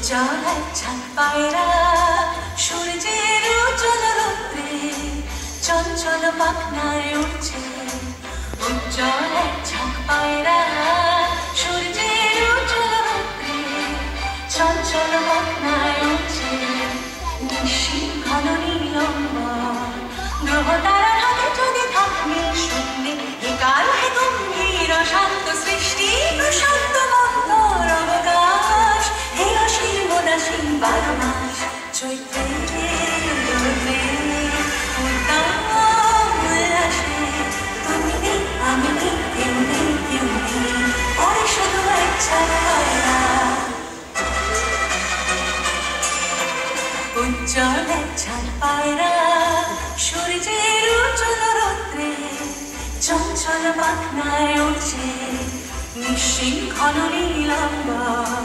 উজ্জ্বল এক চাঁদ পায়রা সূর্যের উজ্জ্বল রৌদ্রে চঞ্চল পাখনায় উঠছে। উজ্জ্বল এক চাঁদ পায়রা সূর্যের উজ্জ্বল রৌদ্রে চঞ্চল পাখনায় উঠছে। নিশীথ ঘন নীলম্বর গ্রহ তারার হাতে যদি থাকবে শূন্যে একাল হে গম্ভীর শান্ত সৃষ্টি প্রশান্ত মন্তর অবকাশ হে অসীম অনাসীম 12 মাস চৈত্রের রোদে উদ্দাম উল্লাসে তুমি নেই আমি নেই কেউ নেই কেউ নেই পরে শুধু এক চাঁদ পায়রা। উজ্জ্বল এক চাঁদ পায়রা সূর্যের উজ্জ্বল রৌদ্রে চঞ্চল পাখনায় উঠছে। নিশ্চিত ঘন নীলাম্বর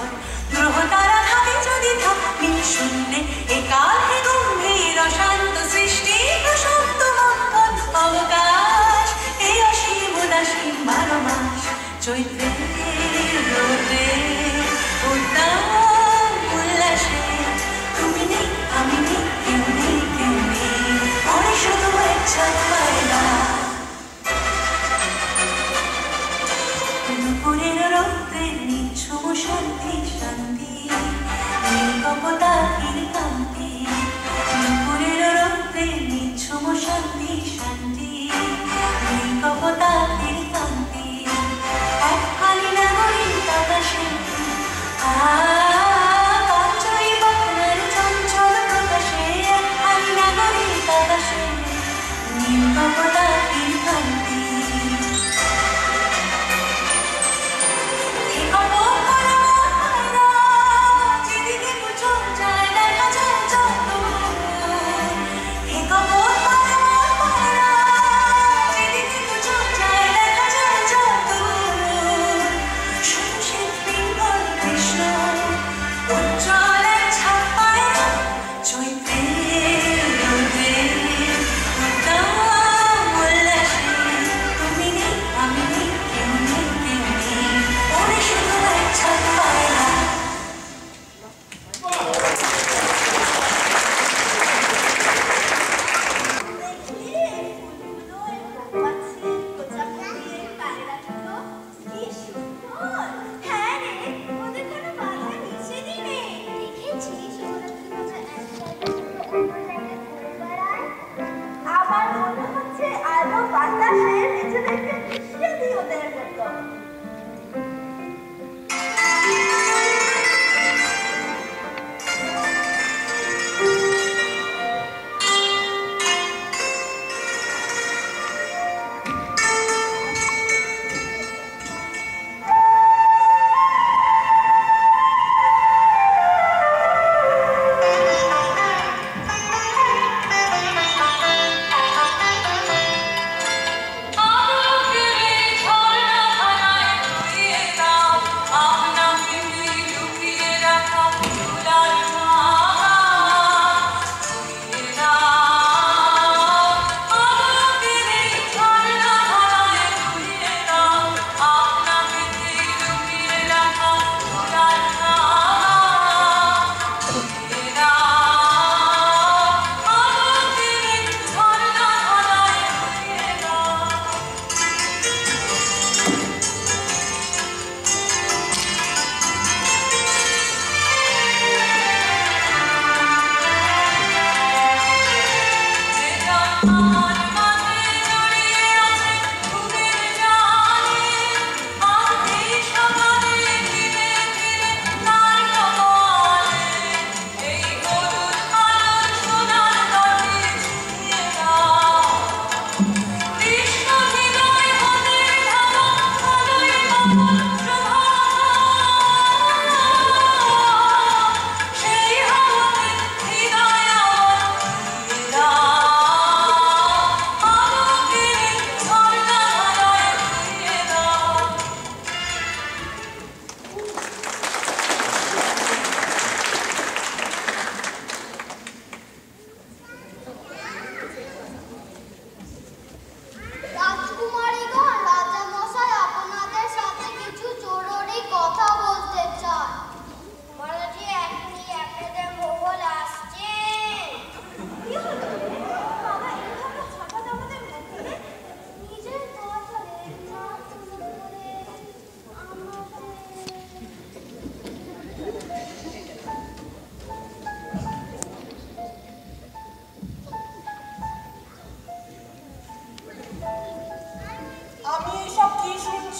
গ্রহ তারার হাতে যদি থাকবে শূন্যে একাল হে গম্ভীর অশান্ত সৃষ্টি প্রশান্ত মন্থন অবকাশ এই অসীম উদাসীন 12 মাস চৈত্রের রোদে উদ্দাম উল্লাসে তুমি নেই আমি নেই কেউ নেই কেউ নেই পরে শুধু এক চাঁদ পায়রা। দুপুরের রৌদ্রে নিঝুম শান্তি শান্তি নীলকপতাকির কান্তি। দুপুরের রৌদ্রে নিঝুম শান্তি শান্তি নীলকপতাকির কান্তি। এক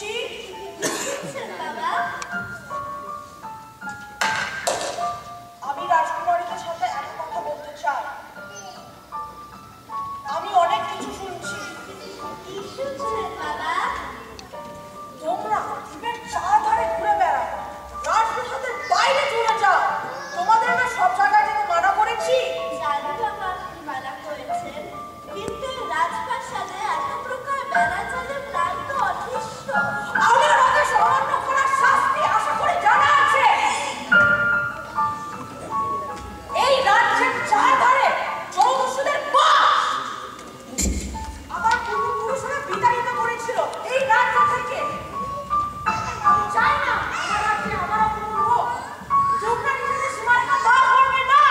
শুনছি। বাবা, আমি রাজকুমারীদের সাথে একটা কথা বলতে চাই। আমি অনেক কিছু শুনছি। কি শুনছেন বাবা? তোমরা দ্বীপের চারধারে ঘুরে বেড়াও, রাজপ্রাসাদের বাইরে চলে যাও। তোমাদের না সব জায়গায় যেতে মানা করেছি। জানি বাবা আপনি মানা করেছেন, কিন্তু রাজপ্রাসাদে এত প্রকার বেড়াচালে প্রাণ তো অতিষ্ঠ। আমার আদেশ অমান্য করার শাস্তি আশা করি জানা আছে। এই রাজ্যের চারধারে চৌদশদের বাস। আমার পূর্বপুরুষরা বিতাড়িত করেছিল এই রাজ্য থেকে। আমি চাই না আমার রাজ্যে আমার অপূর্ব তোমরা নিজেদের সীমারেখা পার করবে না।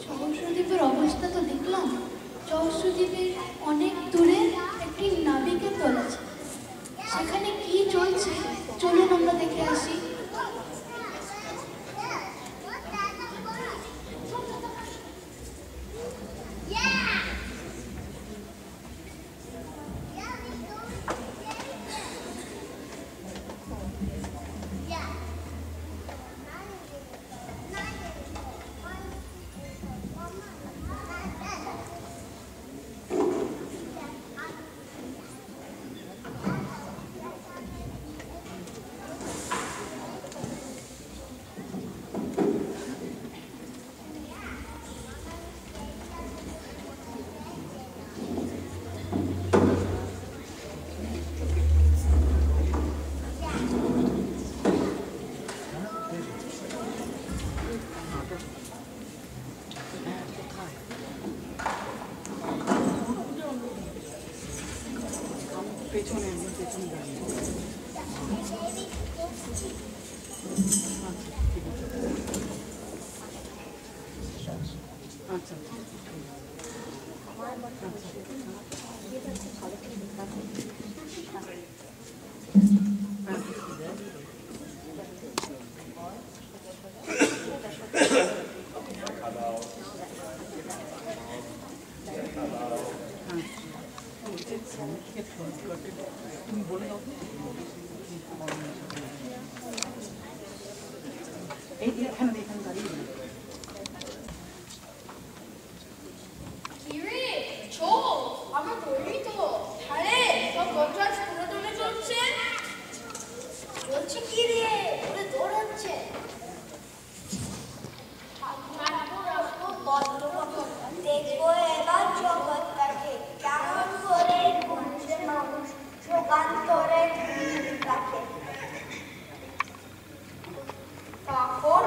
সহস্রদ্বীপের অবস্থা তো দেখলাম। সহস্রদ্বীপের অনেক দূরে একটি নাবিকের দল আছে। সেখানে কি চলছে চলুন আমরা দেখে আসি। পেছনে পেছনে দাঁড়িয়ে আচ্ছা তুমি বলে দাও এই এখানে দাঁড়িয়ে কিরে চল, আমরা তৈরি তো। আরে সব কন্ট্রাক্ট পুরোদমে চলছে। বলছি কি রে, ওরে দৌড়াচ্ছে। দেখবো এবার জগৎটাকে কেমন করে ঘুরছে মানুষ যুগান্তরে রাখে। তখন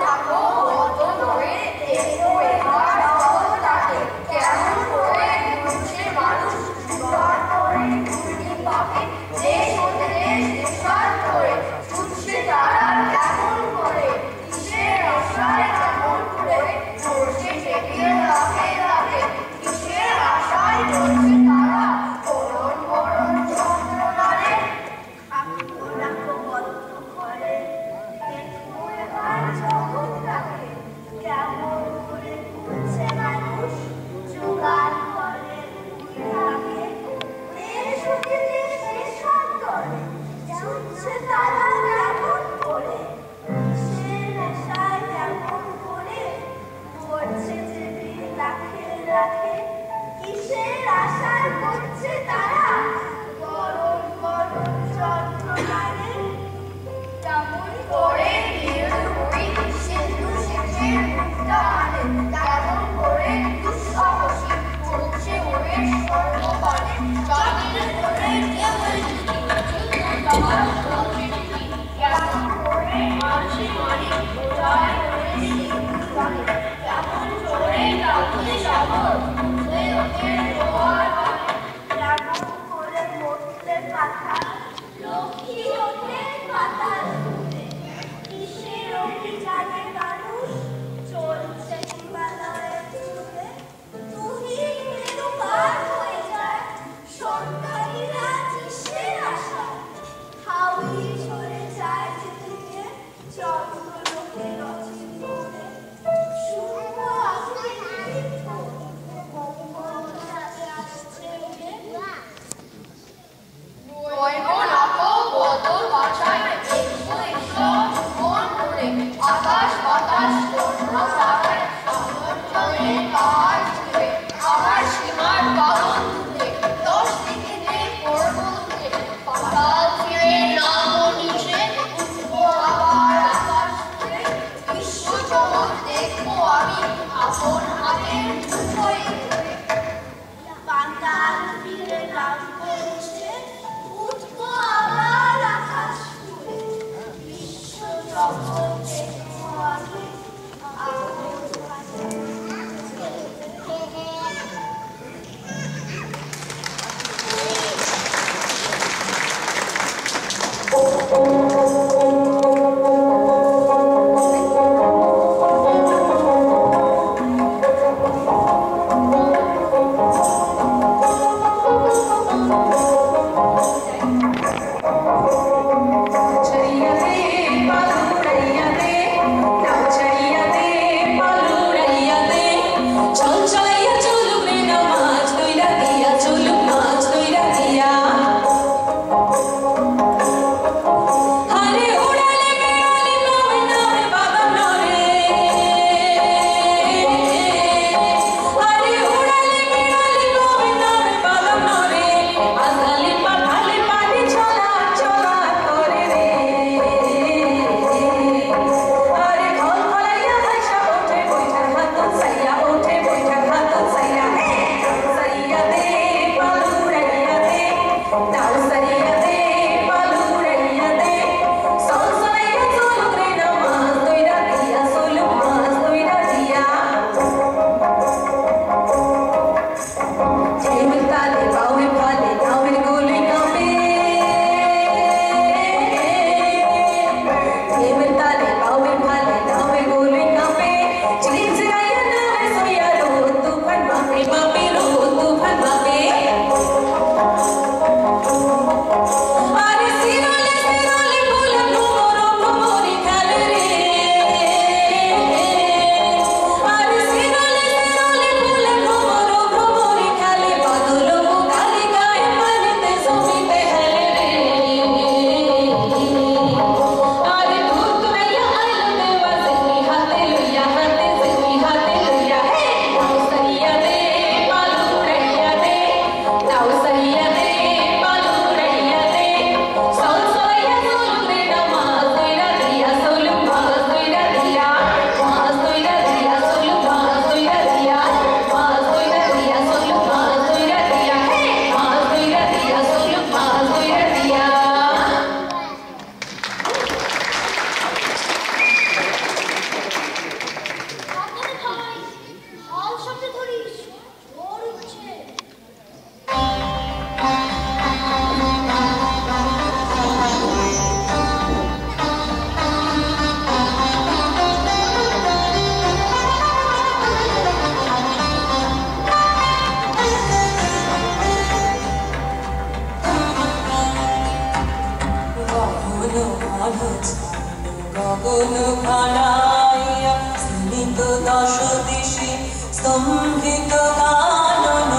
দশ দিশি স্তম্ভিত কানন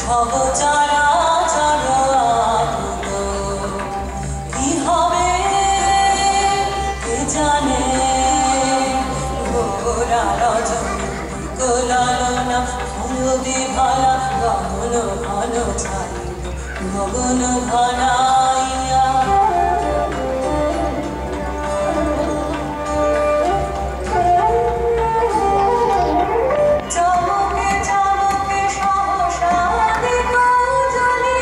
সব চরাচর আকুল। কি হবে কে জানে, ঘোরা রজনী লালনা হলদি ভালা গগন ঘন ছাইল গগন ঘনাইয়া। চমকে চমকে সহসা দেখো জলে,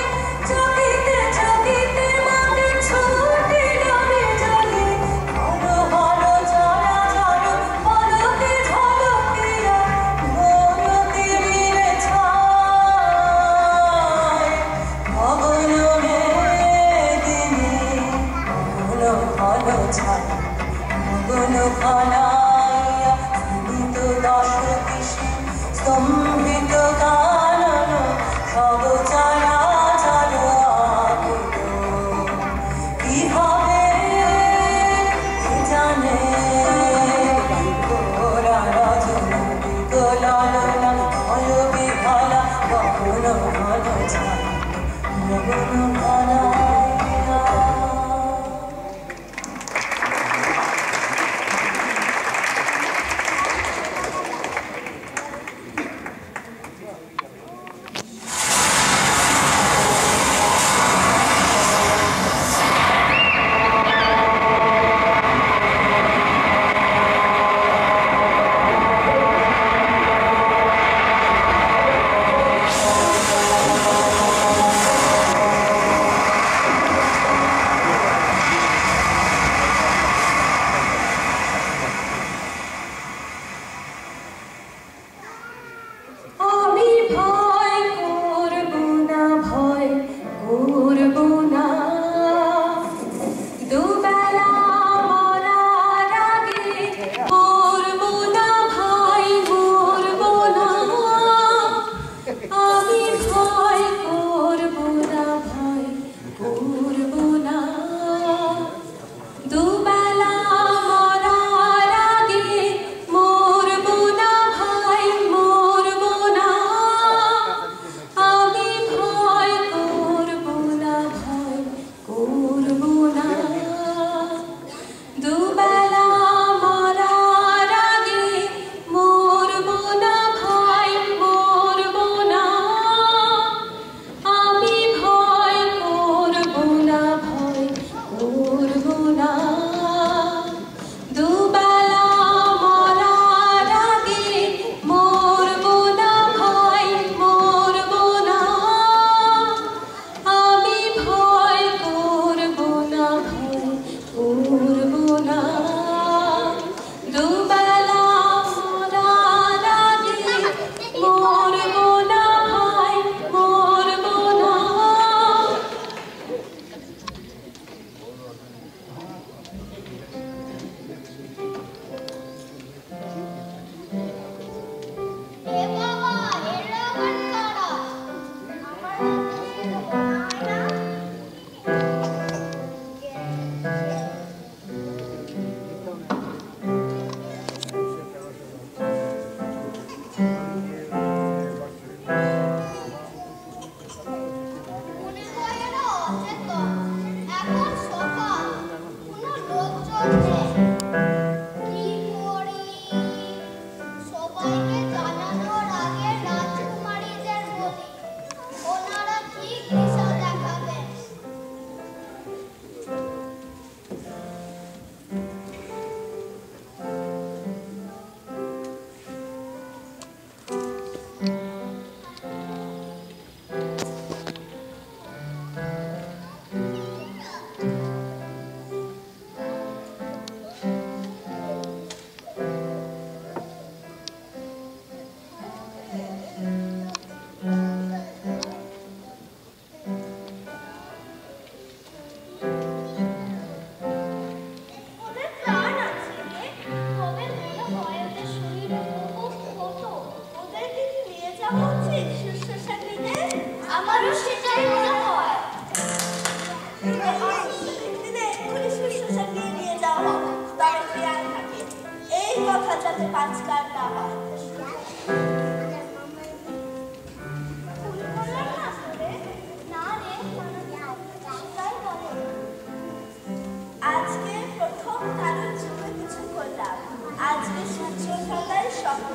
চকিতে চকিতে মাঠে ছুটিল বিজলি। হর হর চরাচর পলকে ঝলকিয়া ঘোর তীরে ছায়। গগন মেঘ কথা যাতে পাঁচকার না হয়। আজকে প্রথম কারোর চোখে কিছু করলাম, আজকে সূর্যোদয়ের স্বপ্ন।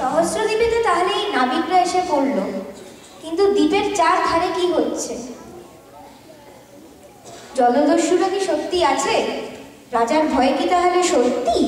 সহস্রদ্বীপে তাহলে এই নাবিকরা এসে পড়ল, কিন্তু দ্বীপের চার ধারে কি হচ্ছে? জলদস্যুরা কি সত্যি আছে? রাজার ভয় কি তাহলে সত্যি?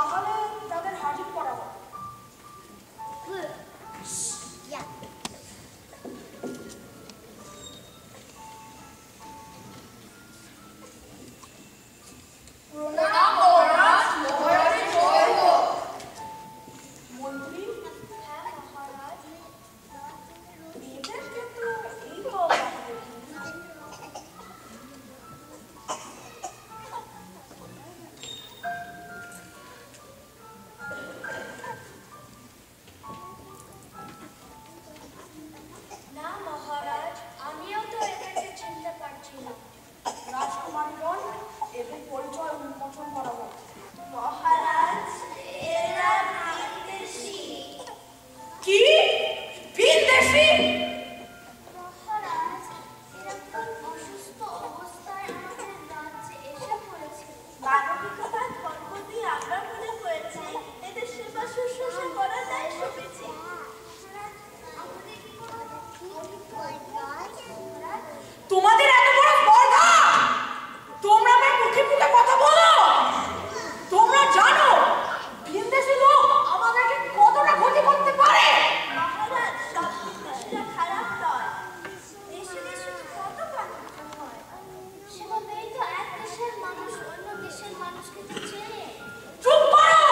সকালে তাদের হাজির করাবো। মন্ত্রী এদের কিন্তু এই তো না মহারাজ, আমিও তো এদেরকে চিনতে পারছি না। রাজকুমারীগণ, এদের পরিচয় উন্মোচন করাবো। মহারাজ, এরা বিদেশি। কি বিদেশি? মহারাজ, এরা খুব অসুস্থ অবস্থায় আমাদের রাজ্যে এসে পড়েছে। মানবিকতার ধর্ম দিয়ে আমরা মনে হয়েছে এদের সেবা শুশ্রূষা করা যায় শুনেছি। তোমাদের এত বড় স্পর্ধা! তোমরা আমার মুখে মুখে কথা বলো। তোমরা জানো বিদেশি লোক আমাদেরকে কতটা ক্ষতি করতে পারে। মহারাজ, সব বিদেশিরা খারাপ নয়। দেশে দেশে কত পার্থক্য হয়। সেভাবেই তো এক দেশের মানুষ অন্য দেশের মানুষকে তো চেনে। চুপ করো!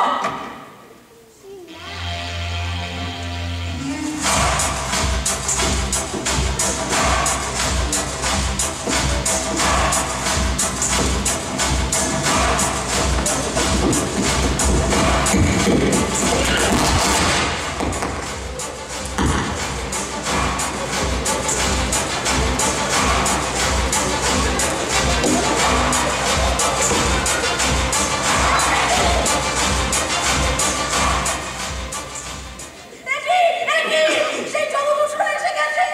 সেই জনদূষণ এসে গেছে,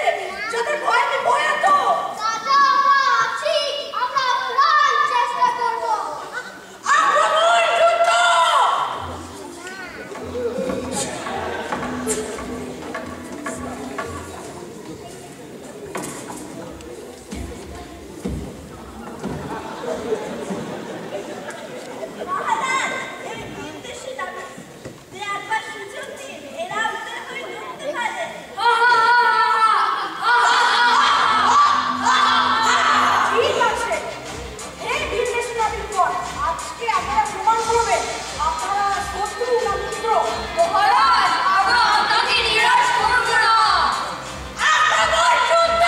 যাদের ভয়কে ভয়াত। দাদা, আমরা আছি, আমরা প্রাণ চেষ্টা করব। আক্রমণ, যুদ্ধ! মহারাজ, এই বিদেশি নাবিকদের একবার সুযোগ দিন, এরা আমাদের হয়ে লড়তে পারে। ঠিক আছে, এই বিদেশি নাবিকগণ, আজকে আপনারা প্রমাণ করবেন আপনারা শত্রু না মিত্র। মহারাজ, আমরা আপনাকে নিরাশ করব না। আক্রমণ, যুদ্ধ!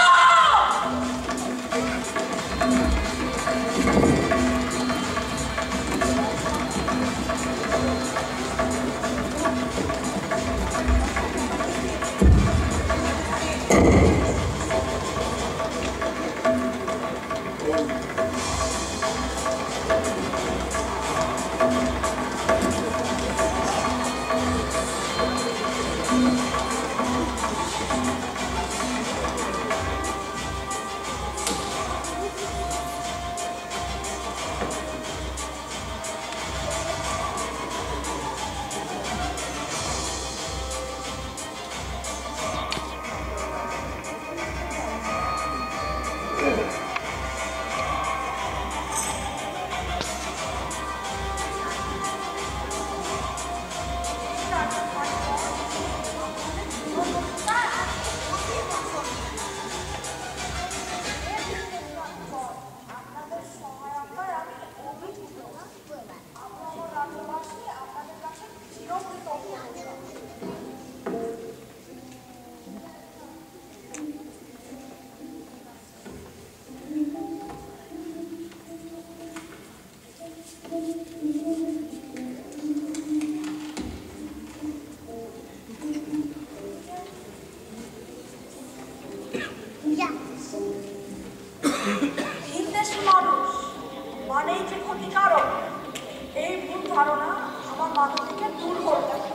আপনাদের সহায়তায় আমি অভিভূত। আমরা আমার রাজ্যবাসী আপনাদের কাছে চিরকৃতজ্ঞ। বিদেশি মানুষ মানেই যে ক্ষতিকারক, এই ভুল ধারণা আমার মাথা থেকে দূর করতে হবে।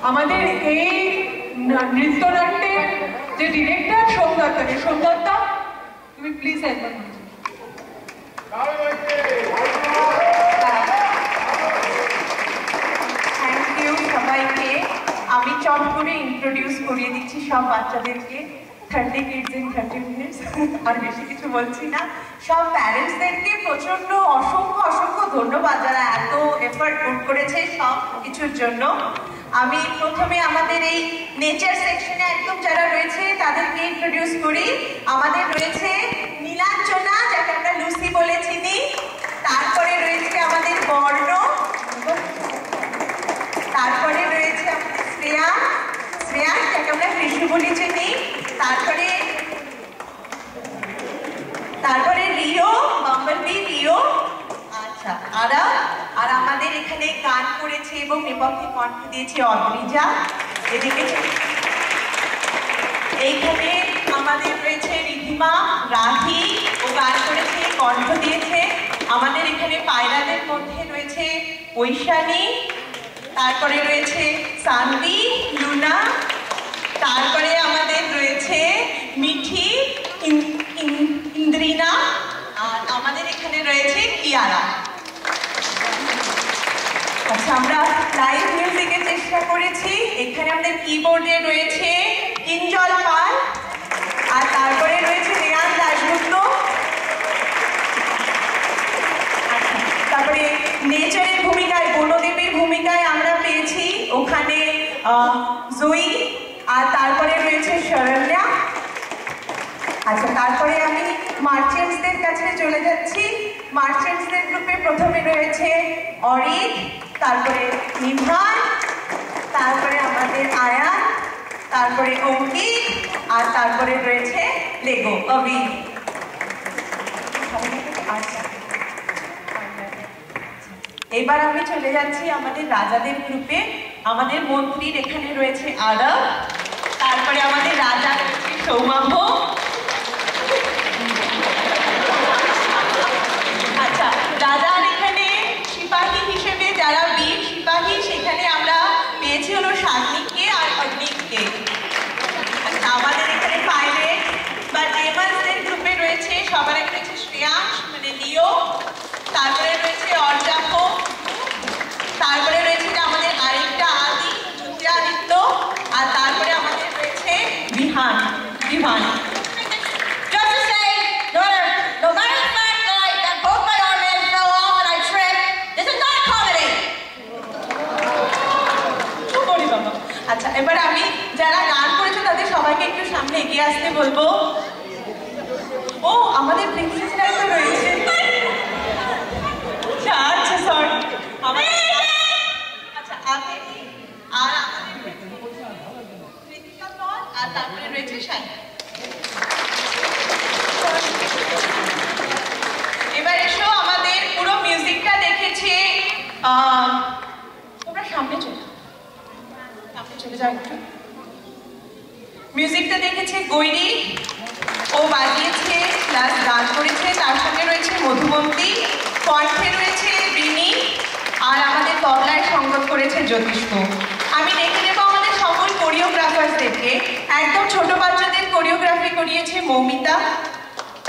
আমাদের এই নৃত্যনাট্যের যে ডিরেক্টর সোমদত্তা, তুমি প্লিজ একবার থ্যাংক ইউ সবাইকে। আমি চট করে ইন্ট্রোডিউস করিয়ে দিচ্ছি সব বাচ্চাদেরকে। 30 kids in 30 minutes, আর বেশি কিছু বলছি না। সব প্যারেন্টসদেরকে প্রচন্ড অসংখ্য ধন্যবাদ যারা এত এফর্ট পুট করেছে সব কিছুর জন্য। আমি প্রথমে আমাদের এই নেচার সেকশনে একদম যারা রয়েছে তাদেরকে ইন্ট্রোডিউস করি। আমাদের রয়েছে নীলাঞ্জনা, যাকে আমরা লুসি বলে চিনি। তারপরে রয়েছে আমাদের বর্ণ, তারপরে রয়েছে আমাদের শ্রেয়া, যাকে আমরা কৃষ্ণ বলে চিনি। তারপরে রিও, বাম্বলবি রিও। আচ্ছা, আর আমাদের এখানে গান করেছে এবং নেপথ্যে কণ্ঠ দিয়েছে অদ্রিজা। এদিকে এইখানে আমাদের রয়েছে রিধিমা, রাহি, ও গান করেছে, কণ্ঠ দিয়েছে। আমাদের এখানে পায়রাদের মধ্যে রয়েছে ঐশানী, তারপরে রয়েছে সানভি, লুনা, তারপরে আমাদের রয়েছে মিঠি, ইন্দ্রিনা, আর আমাদের এখানে রয়েছে কিয়ারা। আচ্ছা, আমরা লাইভ মিউজিকের চেষ্টা করেছি। এখানে আমাদের কিবোর্ডে রয়েছে কিঞ্জল পাল, আর তারপরে রয়েছে রেয়ান দাশগুপ্ত। তারপরে নেচারের ভূমিকায়, বনদেবীর ভূমিকায় আমরা পেয়েছি ওখানে জয়ী, আর তারপরে রয়েছে শরণ্যা। আচ্ছা, তারপরে আমি মার্চেন্টসদের কাছে চলে যাচ্ছি। মার্চেন্টসদের গ্রুপে প্রথমে রয়েছে অরিত, তারপরে নিভান, তারপরে আমাদের আয়ান, তারপরে অঙ্কিত, আর তারপরে রয়েছে লেগো অভি। এবার আমি চলে যাচ্ছি আমাদের রাজাদের গ্রুপে। আমাদের মন্ত্রীর এখানে রয়েছে আরব, তারপরে আমাদের রাজা সৌমাভ। আচ্ছা, রাজার এখানে সিপাহী হিসেবে যারা বীর সিপাহী, সেখানে আমরা পেয়েছি হলো শাগনিককে আর অগ্নিককে। আচ্ছা, আমাদের এখানে পাইলট বা ডেমান্সদের গ্রুপে রয়েছে, সবার আগে রয়েছে শ্রেয়াংশ মানে লিও, তারপরে রয়েছে অর্জাপ, তারপরে রয়েছে আমাদের আরেকটা আদি জ্যোতিরাদিত্য, আর তারপরে আমাদের রয়েছে বিহান। Just to say, no matter the fact that both my arms fell off and I tripped, this is not a comedy. আচ্ছা, এবার আমি যারা গান করেছে তাদের সবাইকে একটু সামনে এগিয়ে আসতে বলবো। ও, আমাদের প্রিন্সেসরাই তো রয়েছে। আচ্ছা, সরি। আচ্ছা, আগে আর আমাদের কৃতিকা পল, আর তারপরে রয়েছে শাইন। এবার এসো, আমাদের পুরো মিউজিকটা দেখেছে, তোমরা সামনে চলে যাও একটু। মিউজিকটা দেখেছে গৈরি, ও বাজিয়েছে প্লাস গান করেছে। তার সঙ্গে রয়েছে মধুমন্তী, কণ্ঠে রয়েছে রিনি, আর আমাদের তবলায় সঙ্গত করেছে জ্যোতিষ্ক। আমি দেখে নেব আমাদের সকল কোরিওগ্রাফারদেরকে। একদম ছোট বাচ্চাদের কোরিওগ্রাফি করিয়েছে মৌমিতা,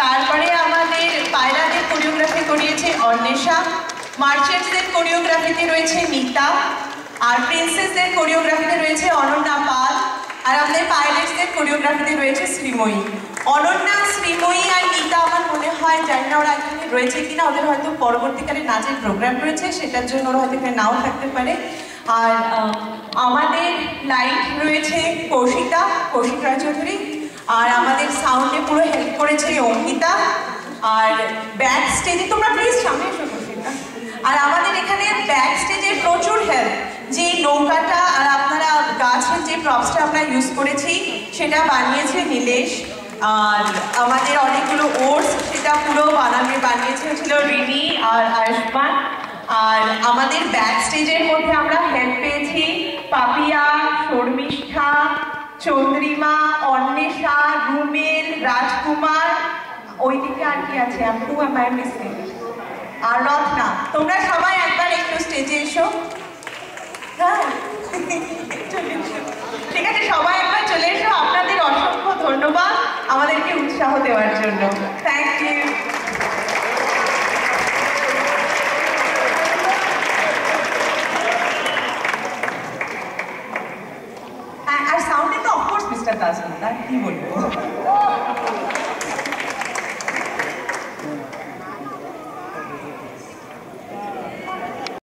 তারপরে আমাদের পায়রাদের কোরিওগ্রাফি করিয়েছে অন্বেষা, মার্চেন্টসদের কোরিওগ্রাফিতে রয়েছে মিতা, আর প্রিন্সেসদের কোরিওগ্রাফিতে রয়েছে অনন্যা পাল, আর আমাদের পাইলটসদের কোরিওগ্রাফিতে রয়েছে শ্রীময়ী। অনন্যা, শ্রীময়ী আর মিতা আমার মনে হয়, জানি না ওরা এখানে রয়েছে কিনা, ওদের হয়তো পরবর্তীকালে নাচের প্রোগ্রাম রয়েছে, সেটার জন্য ওরা হয়তো এখানে নাও থাকতে পারে। আর আমাদের লাইট রয়েছে কৌশিক রায়চৌধুরী, আর আমাদের সাউন্ডে পুরো হেল্প করেছে অঙ্কিতা, আর ব্যাক স্টেজে তোমরা প্লিজ সামনে এসো না। আর আমাদের এখানে ব্যাক স্টেজে প্রচুর হেল্প, যে নৌকাটা আর আপনারা গাছের যে প্রপসটা আমরা ইউজ করেছি সেটা বানিয়েছে নীলেশ। আর আমাদের অনেকগুলো ওটস সেটা পুরো বানিয়েছে হচ্ছিল রিনি আর আয়ুষ্মান। আর আমাদের ব্যাক স্টেজের মধ্যে আমরা হেল্প পেয়েছি পাপিয়া, শর্মিষ্ঠা, চন্দ্রিমা, অন্বেষা, রুমেল, রাজকুমার, ওইদিকে আর কি আছে আপু আমার মিসে আর রত্না। তোমরা সবাই একবার একটু স্টেজে এসো। হ্যাঁ ঠিক আছে, সবাই একবার চলে এসো। আপনাদের অসংখ্য ধন্যবাদ আমাদেরকে উৎসাহ দেওয়ার জন্য। Thank you. আর সাউন্ডে তো অফকোর্স মিস্টার দাস, কি বলবো।